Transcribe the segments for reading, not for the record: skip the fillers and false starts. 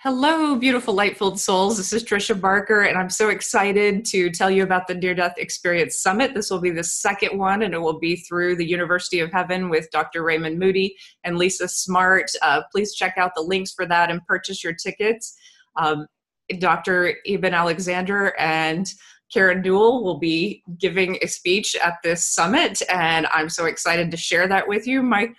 Hello, beautiful light-filled souls. This is Trisha Barker, and I'm so excited to tell you about the Near-Death Experience Summit. This will be the second one, and it will be through the University of Heaven with Dr. Raymond Moody and Lisa Smartt. Please check out the links for that and purchase your tickets. Dr. Eben Alexander and Karen Newell will be giving a speech at this summit, and I'm so excited to share that with you. My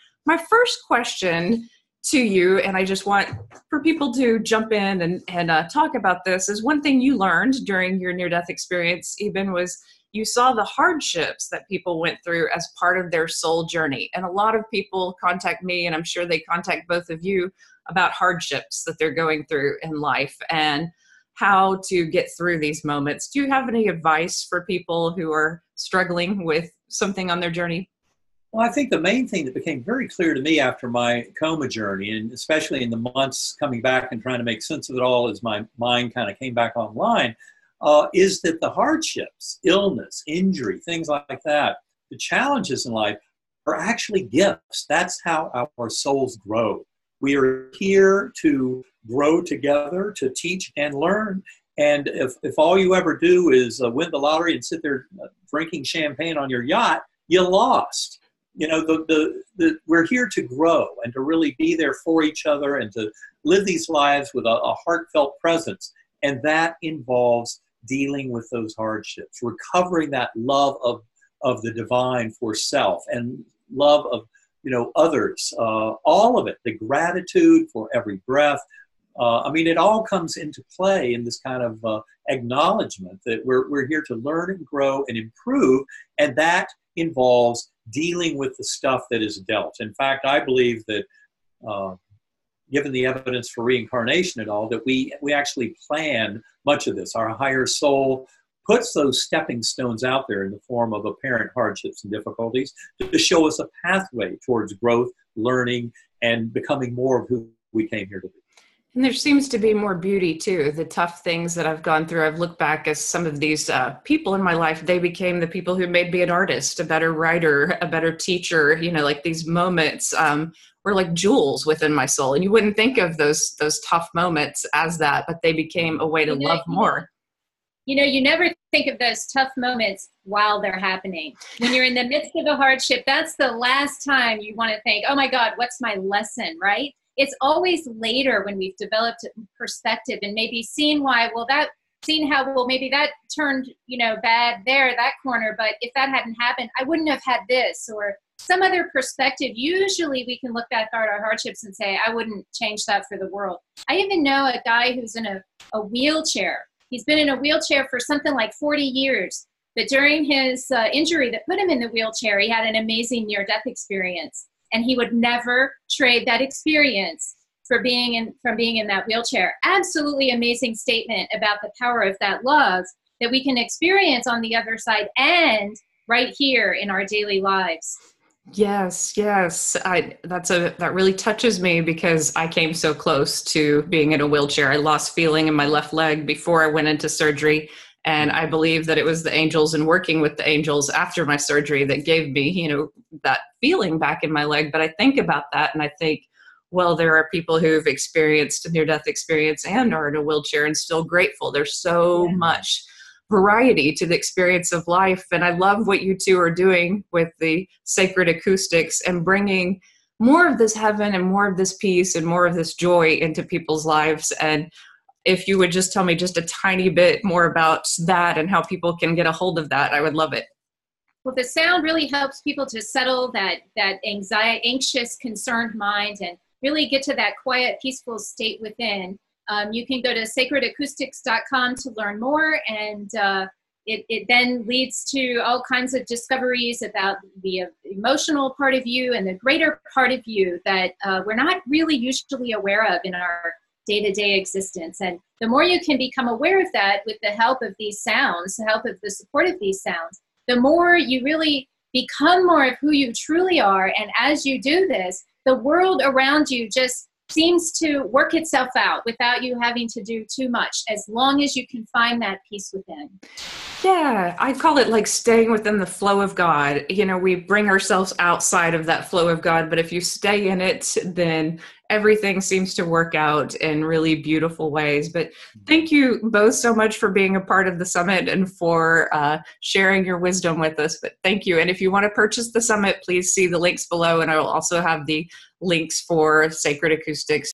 first question to you, and I just want for people to jump in and talk about this, is one thing you learned during your near-death experience, Eben, was you saw the hardships that people went through as part of their soul journey. And a lot of people contact me, and I'm sure they contact both of you, about hardships that they're going through in life and how to get through these moments. Do you have any advice for people who are struggling with something on their journey? Well, I think the main thing that became very clear to me after my coma journey, and especially in the months coming back and trying to make sense of it all as my mind kind of came back online, is that the hardships, illness, injury, things like that, the challenges in life are actually gifts. That's how our souls grow. We are here to grow together, to teach and learn. And if all you ever do is win the lottery and sit there drinking champagne on your yacht, you lost. You know, we're here to grow and to really be there for each other and to live these lives with a heartfelt presence. And that involves dealing with those hardships, recovering that love of the divine for self and love of, others, all of it, the gratitude for every breath. It all comes into play in this kind of acknowledgement that we're here to learn and grow and improve. And that involves dealing with the stuff that is dealt. In fact, I believe that given the evidence for reincarnation and all, that we actually plan much of this. Our higher soul puts those stepping stones out there in the form of apparent hardships and difficulties to show us a pathway towards growth, learning, and becoming more of who we came here to be. And there seems to be more beauty too. The tough things that I've gone through, I've looked back as some of these people in my life, they became the people who made me an artist, a better writer, a better teacher. Like these moments were like jewels within my soul. And you wouldn't think of those tough moments as that, but they became a way to love more. You never think of those tough moments while they're happening. When you're in the midst of a hardship, that's the last time you want to think, oh my God, what's my lesson, right? It's always later when we've developed perspective and maybe seen how maybe that turned, bad there, that corner, but if that hadn't happened, I wouldn't have had this or some other perspective. Usually we can look back at our hardships and say, I wouldn't change that for the world. I even know a guy who's in a wheelchair. He's been in a wheelchair for something like 40 years, but during his injury that put him in the wheelchair, he had an amazing near-death experience. And he would never trade that experience from being in that wheelchair. Absolutely amazing statement about the power of that love that we can experience on the other side and right here in our daily lives. Yes. That really touches me because I came so close to being in a wheelchair. I lost feeling in my left leg before I went into surgery. And I believe that it was the angels and working with the angels after my surgery that gave me, that feeling back in my leg. But I think about that and I think, well, there are people who've experienced a near-death experience and are in a wheelchair and still grateful. There's so much variety to the experience of life. And I love what you two are doing with the sacred acoustics and bringing more of this heaven and more of this peace and more of this joy into people's lives. And if you would just tell me just a tiny bit more about that and how people can get a hold of that, I would love it. Well, the sound really helps people to settle that anxious, concerned mind and really get to that quiet, peaceful state within. You can go to sacredacoustics.com to learn more, and it then leads to all kinds of discoveries about the emotional part of you and the greater part of you that we're not really usually aware of in our day-to-day existence. And the more you can become aware of that with the help of these sounds, the help of the support of these sounds, the more you really become more of who you truly are. And as you do this, the world around you just seems to work itself out without you having to do too much, as long as you can find that peace within. Yeah, I call it like staying within the flow of God. We bring ourselves outside of that flow of God, but if you stay in it, then everything seems to work out in really beautiful ways. But thank you both so much for being a part of the summit and for sharing your wisdom with us. But thank you. And if you want to purchase the summit, please see the links below. And I will also have the links for Sacred Acoustics